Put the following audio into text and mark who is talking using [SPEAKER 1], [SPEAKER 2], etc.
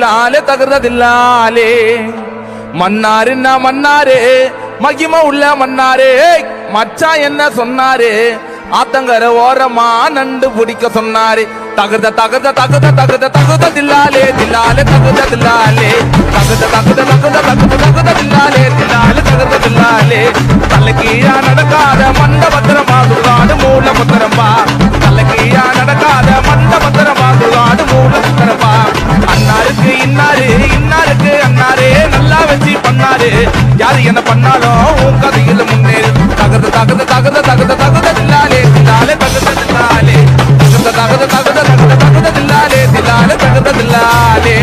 [SPEAKER 1] லாலே தகுததில்லாலே மன்னாருன்னா மன்னாரே மகிமை உள்ள மன்னாரே மச்சான் என்ன சொன்னாரு ஆத்தங்கர ஓரமா நண்டு பிடிக்க சொன்னாரு தகுத தகுத தகுத தகுத தகுததில்லாலே தில்லாலே தகுததில்லாலே தகுத தகுத தகுத தகுத தகுததில்லாலே தில்லாலே தகுததில்லாலே தலைக்கீழா நடக்காத மண்ட பத்திரமா துர்காடு மூல பத்திரமா தலைக்கீழா நடக்காத மண்ட பத்திரமா துர்காடு மூல பத்திரமா அண்ணாருக்கு இன்னாரு இன்னாருக்கு அண்ணாரே நல்லா வச்சு பண்ணாரு யாரு என்ன பண்ணாலும் உன் கதையில முன்னேறு தகுத தகுத தகுத தகுத தகுததில்லாலே தில்லாலே தகுததில்லாலே தகுத தகுத தகுத தகுத தகுததில்லாலே தில்லாலே தகுததில்லாலே